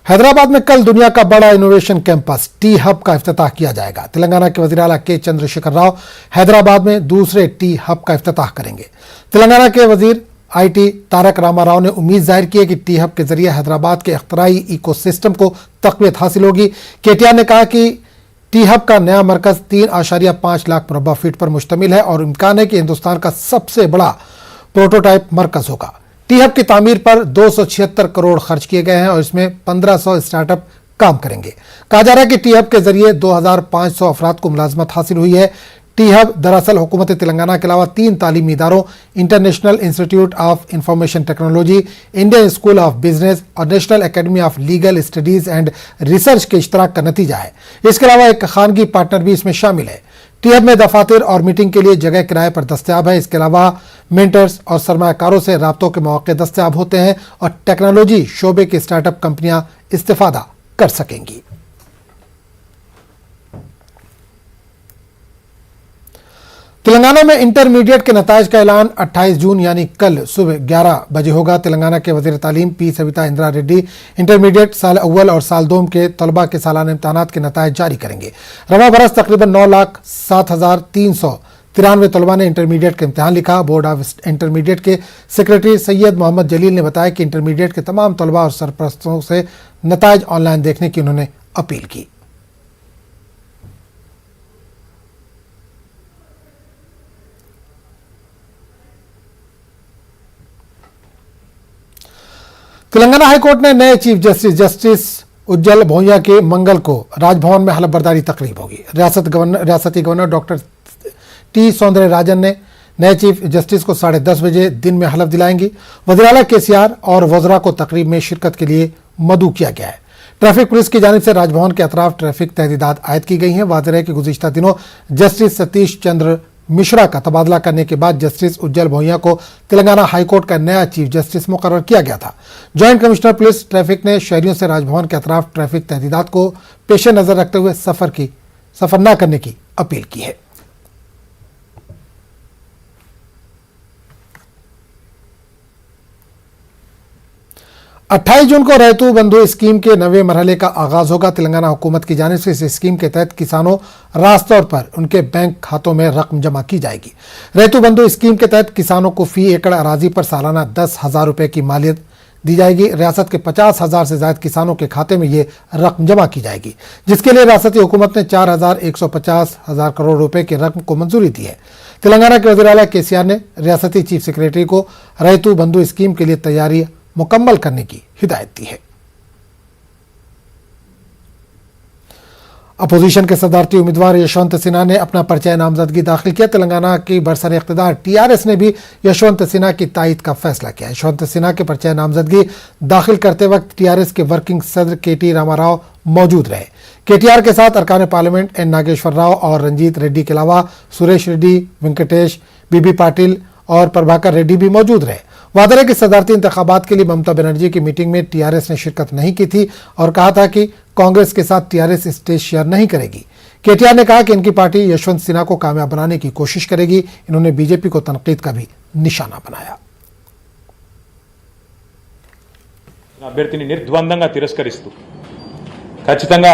हैदराबाद में कल दुनिया का बड़ा इनोवेशन कैंपस टी हब का इफ्तिताह किया जाएगा। तेलंगाना के वज़ीर आला के चंद्रशेखर राव हैदराबाद में दूसरे टी हब का इफ्तिताह करेंगे। तेलंगाना के वज़ीर आईटी तारक रामाराव ने उम्मीद जाहिर की है कि टी हब के जरिए हैदराबाद के इख्तराई इकोसिस्टम को तक़वियत हासिल होगी। केटीआर ने कहा कि टी हब का नया मरकज 3.5 लाख मुरब्बा फीट पर मुश्तमिल है और इम्कान है कि हिंदुस्तान का सबसे बड़ा प्रोटोटाइप मरकज होगा। टी हब की तामीर पर 276 करोड़ खर्च किए गए हैं और इसमें 1500 स्टार्टअप काम करेंगे। कहा जा रहा है कि टी हब के जरिए 2500 अफराद को मुलाजमत हासिल हुई है। टी हब दरअसल हुकूमत तेलंगाना के अलावा 3 तालीमी इदारों International Institute of Information Technology, Indian School of Business और National Academy of Legal Studies and Research के इश्तराक का नतीजा है। इसके अलावा एक खानगी पार्टनर भी इसमें शामिल है। टी हब में दफातर और मीटिंग के लिए जगह किराए पर दस्तयाब है। इसके अलावा मेंटर्स और सरमायाकारों से राब्तों के मौके दस्तयाब होते हैं और टेक्नोलॉजी शोबे की स्टार्टअप कंपनियां इस्तेफादा कर सकेंगी। तेलंगाना में इंटरमीडिएट के नताइज का ऐलान 28 जून यानी कल सुबह 11 बजे होगा। तेलंगाना के वजीर तालीम पी सविता इंदिरा रेड्डी इंटरमीडिएट साल अव्वल और साल दोम के तलबा के सालाना इम्तहानात के नताइज जारी करेंगे। रवा बरस तकरीबन 9,07,393 तलबा ने इंटरमीडिएट का इम्तहान लिखा। बोर्ड ऑफ इंटरमीडिएट के सेक्रेटरी सैयद मोहम्मद जलील ने बताया कि इंटरमीडिएट के तमाम तलबा और सरपरस्तों से नताइज ऑनलाइन देखने की उन्होंने अपील की। तेलंगाना हाईकोर्ट ने नए चीफ जस्टिस उज्जवल भोइया के मंगल को राजभवन में हलफ बर्दारी तकरीब होगी। रियासती गवर्नर डॉक्टर टी सौंदर्य राजन ने नए चीफ जस्टिस को 10:30 बजे दिन में हलफ दिलाएंगी। वज़ीर आला केसीआर और वज़रा को तकरीब में शिरकत के लिए मदऊ किया गया है। ट्रैफिक पुलिस की जानिब से राजभवन के अतराफ ट्रैफिक तहदीदात आयद की गई हैं। वाज़ेह है कि गुज़िश्ता दिनों जस्टिस सतीश चंद्र मिश्रा का तबादला करने के बाद जस्टिस उज्जवल भोइया को तेलंगाना हाईकोर्ट का नया चीफ जस्टिस मुकर्रर किया गया था। ज्वाइंट कमिश्नर पुलिस ट्रैफिक ने शहरियों से राजभवन के अतराफ ट्रैफिक तहदीदात को पेश नजर रखते हुए सफर न करने की अपील की है। अट्ठाईस जून को रैतू बंधु स्कीम के नवे मरहले का आगाज होगा। तेलंगाना हुकूमत की जानिब से इस स्कीम के तहत किसानों रास्त तौर पर उनके बैंक खातों में रकम जमा की जाएगी। रैतू बंधु स्कीम के तहत किसानों को फी एकड़ अराजी पर सालाना 10,000 रुपए की मालियत दी जाएगी। रियासत के 50,000 से ज्यादा किसानों के खाते में ये रकम जमा की जाएगी, जिसके लिए रियासती हुकूमत ने 4,150 करोड़ रुपए की रकम को मंजूरी दी है। तेलंगाना के वज़ीर आला केसीआर ने रियासती चीफ सेक्रेटरी को रैतू बंधु स्कीम के लिए तैयारी मुकम्मल करने की हिदायत दी है। अपोजिशन के सदारती उम्मीदवार यशवंत सिन्हा ने अपना पर्चा नामजदगी दाखिल किया। तेलंगाना की बरसर इख्तिदार टीआरएस ने भी यशवंत सिन्हा की तायद का फैसला किया। यशवंत सिन्हा के पर्चा नामजदगी दाखिल करते वक्त टीआरएस के वर्किंग सदर केटी रामाराव मौजूद रहे। केटीआर के साथ अरकान पार्लियामेंट एन नागेश्वर राव और रंजीत रेड्डी के अलावा सुरेश रेड्डी, वेंकटेश, बीबी पाटिल और प्रभाकर रेड्डी भी मौजूद रहे। वादा है कि सदारती इंतखाबात के लिए ममता बनर्जी की मीटिंग में टीआरएस ने शिरकत नहीं की थी और कहा था कि कांग्रेस के साथ टीआरएस स्टेज शेयर नहीं करेगी। केटीआर ने कहा कि इनकी पार्टी यशवंत सिन्हा को कामयाब बनाने की कोशिश करेगी। इन्होंने बीजेपी को तनकीद का भी निशाना बनाया। అభ్యర్థిని నిర్ద్వందంగా తిరస్కరిస్తూ ఖచ్చితంగా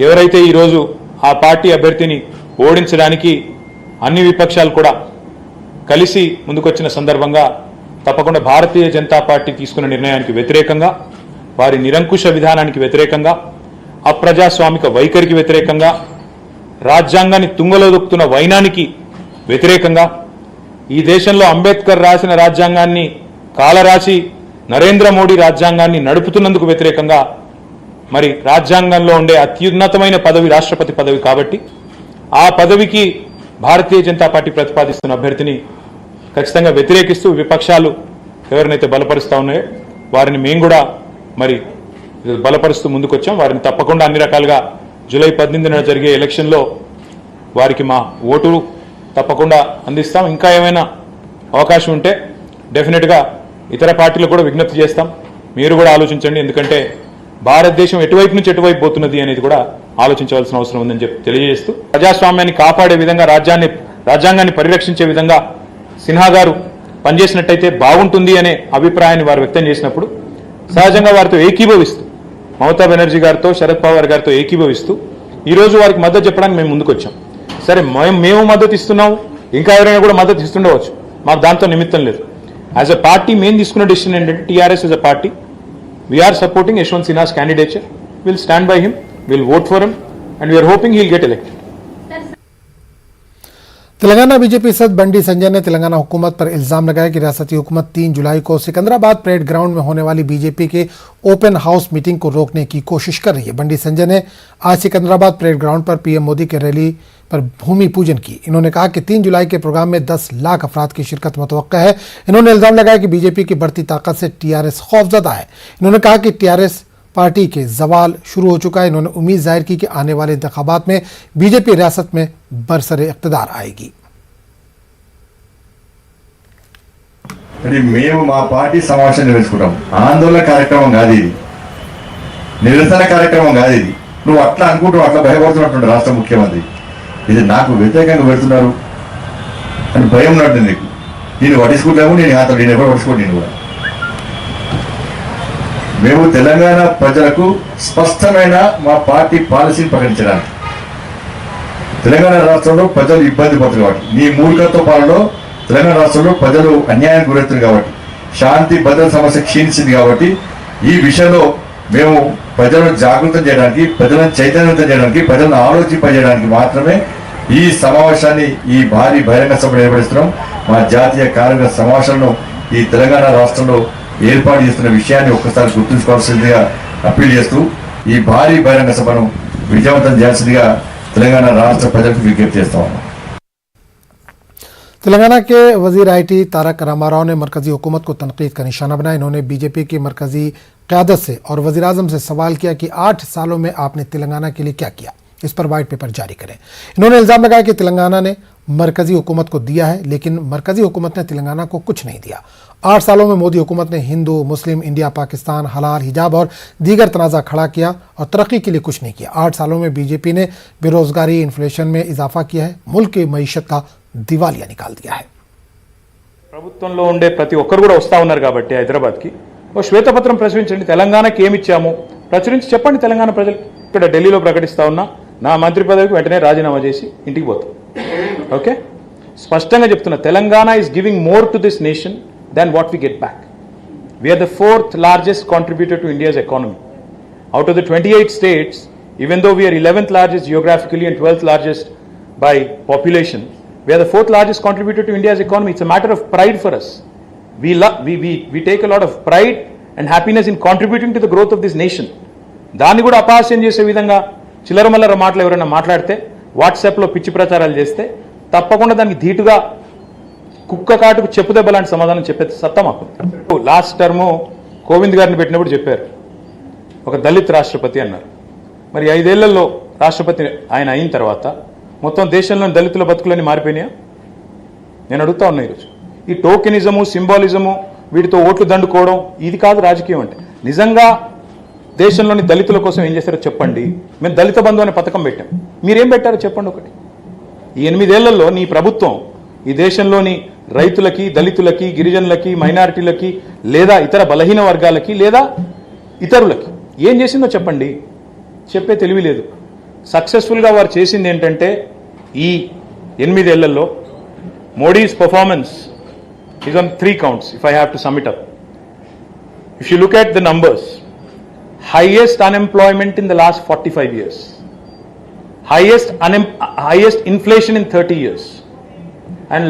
ఎవరైతే ఈ రోజు ఆ పార్టీ అభ్యర్థిని ఓడించడానికి అన్ని విపక్షాలు కూడా కలిసి ముందుకొచ్చిన సందర్భంగా తప్పకుండా భారతీయ జనతా పార్టీ తీసుకున్న నిర్ణయానికి వ్యతిరేకంగా, వారి నిరంకుశ విధానానికి వ్యతిరేకంగా, అప్రజాస్వామిక వైఖరికి వ్యతిరేకంగా, రాజ్యాంగాన్ని తుంగలో దొక్కుతున్న వైనానికి వ్యతిరేకంగా, ఈ దేశంలో అంబేద్కర్ రాసిన రాజ్యాంగాన్ని కాలరాసి నరేంద్ర మోడీ రాజ్యాంగాన్ని నడుపుతున్నందుకు వ్యతిరేకంగా, మరి రాజ్యాంగంలో ఉండే అత్యున్నతమైన పదవి రాష్ట్రపతి పదవి కాబట్టి ఆ పదవికి భారతీయ జనతా పార్టీ ప్రతిపాదిస్తున్న అభ్యర్థిని ఖచ్చితంగా వ్యతిరేకిస్తూ విపక్షాలు ఎవరినైతే బలపరుస్తూ ఉన్నాయో వారిని మేము కూడా మరి బలపరుస్తూ ముందుకొచ్చాం. వారిని తప్పకుండా అన్ని రకాలుగా జూలై 18న జరిగే ఎలక్షన్లో వారికి మా ఓటు తప్పకుండా అందిస్తాం. ఇంకా ఏమైనా అవకాశం ఉంటే డెఫినెట్గా ఇతర పార్టీలకు కూడా విజ్ఞప్తి చేస్తాం. మీరు కూడా ఆలోచించండి, ఎందుకంటే భారతదేశం ఎటువైపు నుంచి ఎటువైపు పోతున్నది అనేది కూడా ఆలోచించవలసిన అవసరం ఉందని చెప్పి తెలియజేస్తూ ప్రజాస్వామ్యాన్ని కాపాడే విధంగా రాజ్యాంగాన్ని పరిరక్షించే విధంగా సిన్హా గారు పనిచేసినట్టయితే బాగుంటుంది అనే అభిప్రాయాన్ని వారు వ్యక్తం చేసినప్పుడు సహజంగా వారితో ఏకీభవిస్తూ మమతా బెనర్జీ గారితో శరద్ పవార్ గారితో ఏకీభవిస్తూ ఈరోజు వారికి మద్దతు చెప్పడానికి మేము ముందుకు వచ్చాం. సరే మేము మద్దతు ఇస్తున్నాం, ఇంకా ఎవరైనా కూడా మద్దతు ఇస్తుండవచ్చు, మాకు దాంతో నిమిత్తం లేదు. యాజ్ అ పార్టీ మేము తీసుకున్న డెసిషన్ ఏంటంటే TRS as a party we're supporting Yashwant Sinha's candidature, will stand by him, will vote for him and we're hoping he'll get elected. Telangana BJP सदस्य बंडी संजय ने तेलंगाना हुकूमत पर इल्जाम लगाया कि रियासती हुकूमत 3 जुलाई को सिकंदराबाद परेड ग्राउंड में होने वाली बीजेपी के ओपन हाउस मीटिंग को रोकने की कोशिश कर रही है. बंडी संजय ने आज सिकंदराबाद परेड ग्राउंड पर पीएम मोदी के रैली पर भूमि पूजन की. इन्होंने कहा कि 3 जुलाई के प्रोग्राम में 10 लाख अफराद की शिरकत मुतवक्का है. इन्होंने इल्जाम लगाया कि बीजेपी की बढ़ती ताकत से टीआरएस खौफजदा है. इन्होंने कहा कि टीआरएस पार्टी के जवाल शुरू हो चुका है. इन्होंने उम्मीद जाहिर की कि आने वाले इंतखाबात में बीजेपी रियासत में बरसरे इख्तिदार आएगी. మేము మా పార్టీ సమావేశం నిర్వహించుకుంటాం. ఆందోళన కార్యక్రమం కాదు ఇది, నిరసన కార్యక్రమం కాదు ఇది. నువ్వు అట్లా అనుకుంటావు, అట్లా భయపడుతున్నట్టు రాష్ట్ర ముఖ్యమంత్రి. ఇది నాకు వ్యతిరేకంగా పెడుతున్నారు అని భయం ఉన్నట్టు నీకు. నేను పట్టించుకుంటాము, నేను ఎవరు పట్టించుకోండి. నేను కూడా మేము తెలంగాణ ప్రజలకు స్పష్టమైన మా పార్టీ పాలసీని ప్రకటించడానికి. తెలంగాణ రాష్ట్రంలో ప్రజలు ఇబ్బంది పడుతున్నారు కాబట్టి, నీ మూర్ఖత్వ పాలనలో తెలంగాణ రాష్ట్రంలో ప్రజలు అన్యాయానికి గురవుతున్నారు కాబట్టి, శాంతి భద్రత సమస్య క్షీణించింది కాబట్టి, ఈ విషయంలో మేము ప్రజలను జాగృతం చేయడానికి, ప్రజలను చైతన్యవంతం చేయడానికి, ప్రజలను ఆలోచింపజేయడానికి మాత్రమే ఈ సమావేశాన్ని, ఈ భారీ బహిరంగ సభను ఏర్పరుస్తున్నాం. మా జాతీయ కార్మిక సమావేశాలను ఈ తెలంగాణ రాష్ట్రంలో ఏర్పాటు చేస్తున్న విషయాన్ని ఒక్కసారి గుర్తుంచుకోవాల్సిందిగా అప్పీల్ చేస్తూ ఈ భారీ బహిరంగ సభను విజయవంతం చేయాల్సిందిగా తెలంగాణ రాష్ట్ర ప్రజలకు విజ్ఞప్తి చేస్తా ఉన్నాం. तेलंगाना के वजीर आईटी तारक रामाराव ने मरकजी हुकूमत को तनकीद का निशाना बनाया. इन्होंने बीजेपी की मरकजी क़यादत से और वज़ीर आज़म से सवाल किया कि 8 सालों में आपने तेलंगाना के लिए क्या किया, इस पर वाइट पेपर जारी करें. इन्होंने इल्ज़ाम लगाया कि तेलंगाना ने मरकजी हुकूमत को दिया है, लेकिन मरकजी हुकूमत ने तेलंगाना को कुछ नहीं दिया. 8 सालों में मोदी हुकूमत ने हिंदू मुस्लिम, इंडिया पाकिस्तान, हलाल, हिजाब और दीगर तनाज़ा खड़ा किया और तरक्की के लिए कुछ नहीं किया. 8 सालों में बीजेपी ने बेरोज़गारी, इन्फ्लेशन में इजाफा किया है, मुल्क की मईशत का దివాలియా నికాల్ దియా హై. ప్రభుత్వంలో ఉండే ప్రతి ఒక్కరు కూడా వస్తూ ఉన్నారు కాబట్టి హైదరాబాద్కి ఓ శ్వేతపత్రం ప్రచురించండి, తెలంగాణకి ఏమి ఇచ్చాము ప్రచురించి చెప్పండి. తెలంగాణ ప్రజలు ఇక్కడ ఢిల్లీలో ప్రకటిస్తా ఉన్నా, నా మంత్రి పదవికి వెంటనే రాజీనామా చేసి ఇంటికి పోతాం. ఓకే, స్పష్టంగా చెప్తున్నా, Telangana is giving more to this nation than what we get back. We are the 4th largest contributor to India's economy. Out of the 28 states, even though we are 11th largest geographically and 12th largest by population, we are the 4th largest contributor to India's economy. It's a matter of pride for us. We take a lot of pride and happiness in contributing to the growth of this nation. దాన్ని కూడా అపహాస్యం చేసే విధంగా చిల్లరమల్లర మాటలు ఎవరైనా మాట్లాడితే, వాట్సాప్లో పిచ్చి ప్రచారాలు చేస్తే తప్పకుండా దానికి ధీటుగా కుక్క కాటుకు చెప్పు దెబ్బ లాంటి సమాధానం చెప్పే సత్తా మాకు. లాస్ట్ టర్మ్ కోవింద్ గారిని పెట్టినప్పుడు చెప్పారు ఒక దళిత్ రాష్ట్రపతి అన్నారు. మరి 5 ఏళ్లలో రాష్ట్రపతి ఆయన అయిన తర్వాత మొత్తం దేశంలోని దళితుల బతుకులని మారిపోయినాయా? నేను అడుగుతా ఉన్నా ఈరోజు. ఈ టోకెనిజము, సింబాలిజము, వీటితో ఓట్లు దండుకోవడం, ఇది కాదు రాజకీయం అంటే. నిజంగా దేశంలోని దళితుల కోసం ఏం చేస్తారో చెప్పండి. మేము దళిత బంధు అనే పథకం పెట్టాం, మీరేం పెట్టారో చెప్పండి ఒకటి. ఈ 8 ఏళ్లలో నీ ప్రభుత్వం ఈ దేశంలోని రైతులకి, దళితులకి, గిరిజనులకి, మైనారిటీలకి, లేదా ఇతర బలహీన వర్గాలకి, లేదా ఇతరులకి ఏం చేసిందో చెప్పండి. చెప్పే తెలివి లేదు. సక్సెస్ఫుల్గా వారు చేసింది ఏంటంటే, ఈ 8 ఏళ్లలో Modi's performance is on 3 counts if I have to sum it up. If you look at the numbers, highest unemployment in the last 45 years, highest inflation in 30 years, and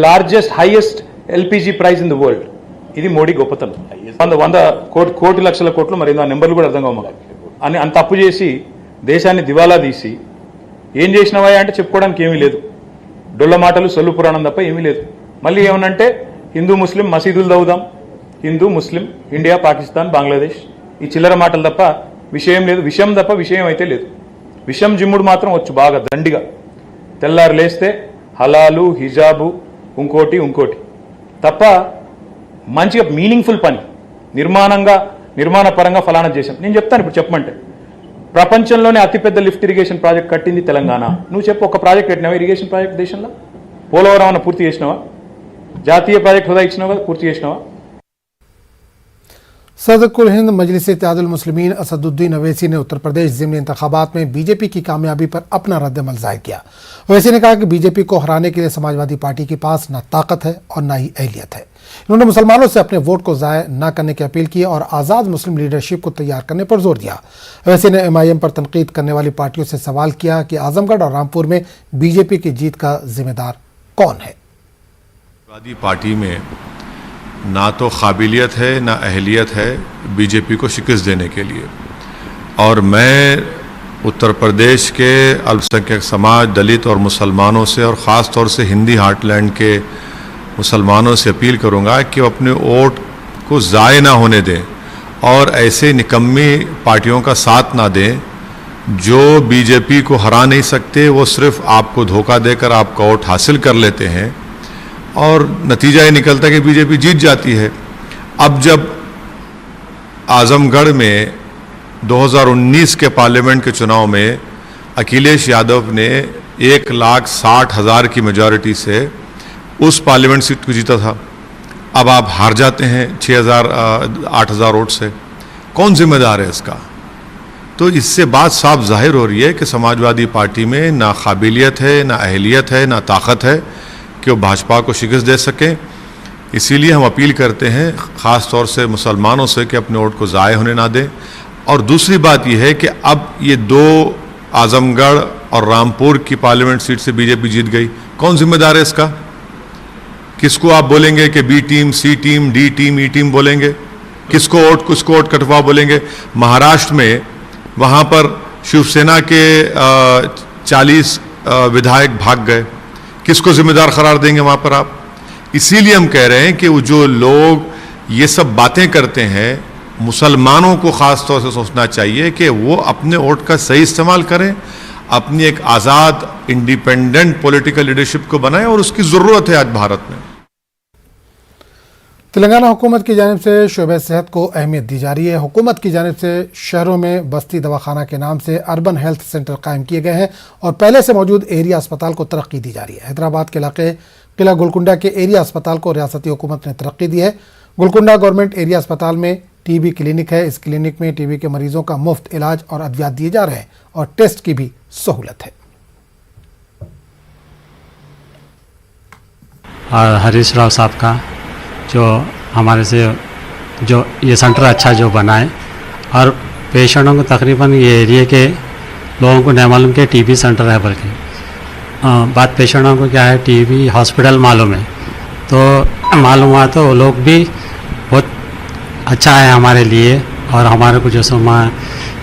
highest LPG price in the world. ఇది మోడీ గొప్పతనం. 100 కోటి లక్షల కోట్లు, మరి ఆ నెంబర్లు కూడా అర్థం కావాలి అని అంత అప్పు చేసి దేశాన్ని దివాలా తీసి ఏం చేసినవా అంటే చెప్పుకోవడానికి ఏమీ లేదు. డొల్ల మాటలు, సొల్లు పురాణం తప్ప ఏమీ లేదు. మళ్ళీ ఏమనంటే హిందూ ముస్లిం మసీదులు దౌదాం, హిందూ ముస్లిం, ఇండియా పాకిస్తాన్ బంగ్లాదేశ్, ఈ చిల్లర మాటలు తప్ప విషయం లేదు. విషయం తప్ప విషయం అయితే లేదు. విషం జిమ్ముడు మాత్రం వచ్చు బాగా దండిగా. తెల్లారు లేస్తే హలాలు, హిజాబు, ఇంకోటి తప్ప మంచిగా మీనింగ్ఫుల్ పని, నిర్మాణ పరంగా ఫలానా చేశాం. నేను చెప్తాను ఇప్పుడు చెప్పమంటే, ప్రపంచంలోనే అతిపెద్ద లిఫ్ట్ ఇరిగేషన్ ప్రాజెక్ట్ కట్టింది తెలంగాణ. నువ్వు చెప్పు, ఒక ప్రాజెక్ట్ పెట్టినావా ఇరిగేషన్ ప్రాజెక్ట్ దేశంలో? పోలవరం అన్న పూర్తి చేసినావా? జాతీయ ప్రాజెక్ట్ హోదా ఇచ్చినావు కదా, పూర్తి చేసినావా? सदर कुल हिंद मजलिस इत्तेहादुल मुस्लिमीन असदुद्दीन अवैसी ने उत्तर प्रदेश ज़िमनी इंतखाबात में बीजेपी की कामयाबी पर अपना रद्द-ए-अमल जाहिर किया। अवैसी ने कहा कि बीजेपी को हराने के लिए समाजवादी पार्टी के पास न ताकत है और न ही अहलियत है। उन्होंने मुसलमानों से अपने वोट को ज़ाया न करने की अपील की और आज़ाद मुस्लिम लीडरशिप को तैयार करने पर जोर दिया। अवैसी ने MIM पर तनकीद करने वाली पार्टियों से सवाल किया कि आजमगढ़ और रामपुर में बीजेपी की जीत का जिम्मेदार कौन है। समाजवादी पार्टी में ना तो काबिलियत है ना अहलियत है बीजेपी को शिकस्त देने के लिए, और मैं उत्तर प्रदेश के अल्पसंख्यक समाज, दलित और मुसलमानों से, और ख़ास तौर से हिंदी हार्टलैंड के मुसलमानों से अपील करूंगा कि वो अपने वोट को ज़ाय ना होने दें और ऐसे निकम्मी पार्टियों का साथ ना दें जो बीजेपी को हरा नहीं सकते। वो सिर्फ आपको धोखा देकर आपका वोट हासिल कर लेते हैं और नतीजा ये निकलता है कि बीजेपी जीत जाती है। अब जब आजमगढ़ में 2019 के पार्लियामेंट के चुनाव में अखिलेश यादव ने 1,60,000 की मेजॉरिटी से उस पार्लियामेंट सीट को जीता था, अब आप हार जाते हैं 8,000 वोट से। कौन जिम्मेदार है इसका? तो इससे बात साफ जाहिर हो रही है कि समाजवादी पार्टी में ना काबिलियत है, ना अहलियत है, ना ताकत है कि वो भाजपा को शिकस्त दे सकें। इसीलिए हम अपील करते हैं ख़ास तौर से मुसलमानों से कि अपने वोट को ज़ाय होने ना दें। और दूसरी बात यह है कि अब ये 2 आजमगढ़ और रामपुर की पार्लियामेंट सीट से बीजेपी जीत गई, कौन जिम्मेदार है इसका? किसको आप बोलेंगे कि बी टीम, सी टीम, डी टीम, ई टीम बोलेंगे? किसको वोट कटवाओ बोलेंगे? महाराष्ट्र में वहाँ पर शिवसेना के 40 विधायक भाग गए, किसको जिम्मेदार करार देंगे वहाँ पर आप? इसीलिए हम कह रहे हैं कि वो जो लोग ये सब बातें करते हैं, मुसलमानों को ख़ास तौर से सोचना चाहिए कि वो अपने वोट का सही इस्तेमाल करें, अपनी एक आज़ाद इंडिपेंडेंट पॉलिटिकल लीडरशिप को बनाएं, और उसकी ज़रूरत है आज भारत में। तेलंगाना हुकूमत की जानिब से शोबे सेहत को अहमियत दी जा रही है। हुकूमत की जानिब से शहरों में बस्ती दवाखाना के नाम से अर्बन हेल्थ सेंटर कायम किए गए हैं और पहले से मौजूद एरिया अस्पताल को तरक्की दी जा रही है। हैदराबाद के इलाके किला गोलकुंडा के एरिया अस्पताल को रियासती हुकूमत ने तरक्की दी है। गोलकुंडा गवर्नमेंट एरिया अस्पताल में टीबी क्लिनिक है। इस क्लिनिक में टीबी के मरीजों का मुफ्त इलाज और अद्वियात दिए जा रहे हैं और टेस्ट की भी सहूलत है। हरीश राव साहब का जो हमारे से जो ये सेंटर अच्छा जो बनाए, और पेशेंटों को तकरीबन ये एरिया के लोगों को नहीं मालूम कि टीबी सेंटर है, बल्कि बात पेशेंटों को क्या है, टीबी हॉस्पिटल मालूम है। तो मालूम हुआ तो वो लोग भी बहुत अच्छा है हमारे लिए, और हमारे को जो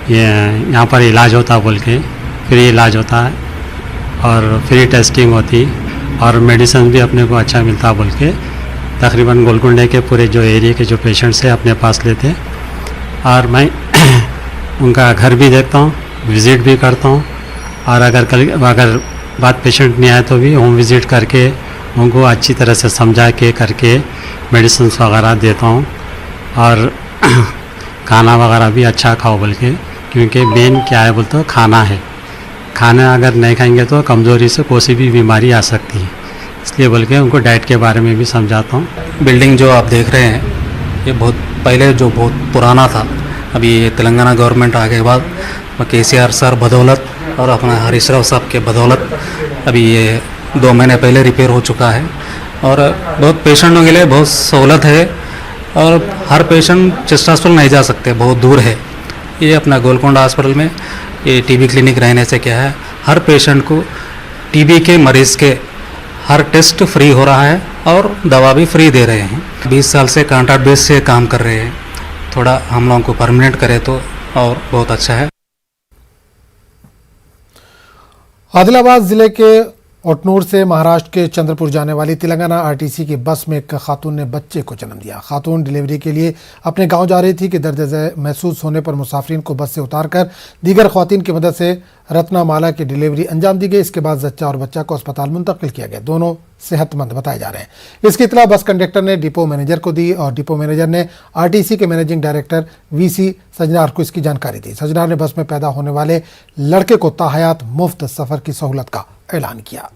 यहाँ पर इलाज होता बोल के फ्री इलाज होता है और फ्री टेस्टिंग होती और मेडिसिन भी अपने को अच्छा मिलता बोल के तकरीबन गोलकुंडे के पूरे जो एरिया के जो पेशेंट्स हैं अपने पास लेते हैं। और मैं उनका घर भी देखता हूँ, विज़िट भी करता हूँ, और अगर बात पेशेंट नहीं आए तो भी होम विज़िट करके उनको अच्छी तरह से समझा के करके मेडिसिन वगैरह देता हूँ। और खाना वगैरह भी अच्छा खाओ बोल के, क्योंकि मेन क्या है बोलते हो, खाना है। खाना अगर नहीं खाएंगे तो कमज़ोरी से कोई भी बीमारी आ सकती है, इसलिए बोल के उनको डाइट के बारे में भी समझाता हूँ। बिल्डिंग जो आप देख रहे हैं ये बहुत पहले जो बहुत पुराना था, अभी ये तेलंगाना गवर्नमेंट आने के बाद KCR सर बदौलत और अपना हरीश राव साहब के बदौलत अभी ये 2 महीने पहले रिपेयर हो चुका है, और बहुत पेशेंटों के लिए बहुत सहूलत है। और हर पेशेंट चेस्ट हॉस्पिटल नहीं जा सकते, बहुत दूर है। ये अपना गोलकुंडा हॉस्पिटल में ये टीबी क्लिनिक रहने से क्या है, हर पेशेंट को टीबी के मरीज़ के हर टेस्ट फ्री हो रहा है और दवा भी फ्री दे रहे हैं। 20 साल से कॉन्ट्रैक्ट बेस से काम कर रहे हैं, थोड़ा हम लोगों को परमानेंट करे तो और बहुत अच्छा है। आदिलाबाद जिले के ओटनूर से महाराष्ट्र के चंद्रपुर जाने वाली तेलंगाना RTC की बस में एक खातून ने बच्चे को जन्म दिया। खातून डिलीवरी के लिए अपने गांव जा रही थी कि दर्द महसूस होने पर मुसाफिरीन को बस से उतारकर दीगर ख्वातीन की मदद से रत्नामाला की डिलीवरी अंजाम दी गई। इसके बाद जच्चा और बच्चा को अस्पताल मुंतकिल किया गया। दोनों सेहतमंद बताए जा रहे हैं। इसकी इत्तला बस कंडक्टर ने डिपो मैनेजर को दी और डिपो मैनेजर ने RTC के मैनेजिंग डायरेक्टर VC सजनार को इसकी जानकारी दी। सजनार ने बस में पैदा होने वाले लड़के को ताहयात मुफ्त सफर की सहूलत का ऐलान किया।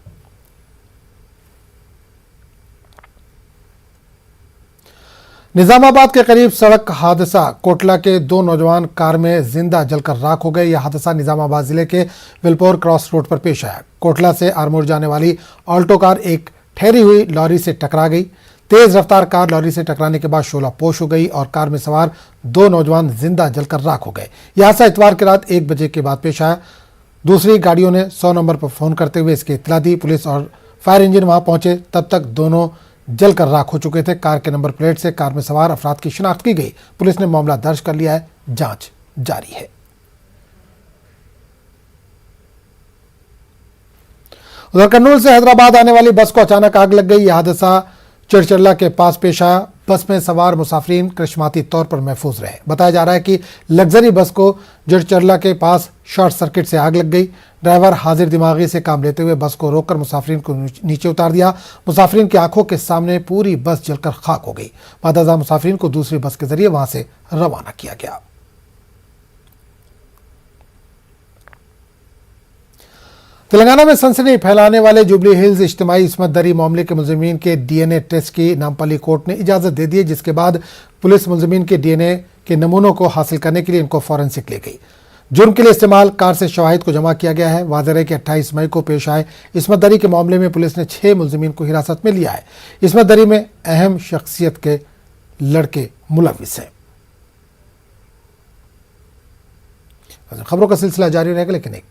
निजामाबाद के करीब सड़क हादसा, कोटला के दो नौजवान कार में जिंदा जलकर राख हो गए। यह हादसा निजामाबाद जिले के विलपोर क्रॉस रोड पर पेश आया। कोटला से आरमोर जाने वाली ऑल्टो कार एक ठहरी हुई लॉरी से टकरा गई। तेज रफ्तार कार लॉरी से टकराने के बाद शोलापोश हो गई और कार में सवार दो नौजवान जिंदा जलकर राख हो गए। यह हादसा इतवार की रात 1 बजे के बाद पेश आया। दूसरी गाड़ियों ने 100 नंबर पर फोन करते हुए इसकी इत्तला दी। पुलिस और फायर इंजन वहां पहुंचे, तब तक दोनों जलकर राख हो चुके थे। कार के नंबर प्लेट से कार में सवार अफराद की शिनाख्त की गई। पुलिस ने मामला दर्ज कर लिया है, जांच जारी है। उधर कर्नूल से हैदराबाद आने वाली बस को अचानक आग लग गई। यह हादसा चिड़चिरला के पास पेश आया। बस में सवार मुसाफिरीन करिश्माती तौर पर महफूज रहे। बताया जा रहा है कि लग्जरी बस को चिड़चिरला के पास शॉर्ट सर्किट से आग लग गई। ड्राइवर हाजिर दिमागी से काम लेते हुए बस को रोककर मुसाफिरीन को नीचे उतार दिया। मुसाफिरीन की आंखों के सामने पूरी बस जलकर खाक हो गई। बाद मुसाफिरीन को दूसरी बस के जरिए वहां से रवाना किया गया। तेलंगाना में सनसनी फैलाने वाले जुबली हिल्स इज्तिमाई इस्मत दरी मामले के मुलजिमीन के डीएनए टेस्ट की नामपल्ली कोर्ट ने इजाजत दे दी है, जिसके बाद पुलिस मुलजिमीन के डीएनए के नमूनों को हासिल करने के लिए इनको फॉरेंसिक ले गई। जुर्म के लिए इस्तेमाल कार से शवाहिद को जमा किया गया है। वाज़ेह है कि 28 मई को पेश आए इस्मत दरी के मामले में पुलिस ने 6 मुलजिमीन को हिरासत में लिया है। इस्मत दरी में अहम शख्सियत के लड़के मुलविस हैं। खबरों का सिलसिला जारी रहेगा, लेकिन एक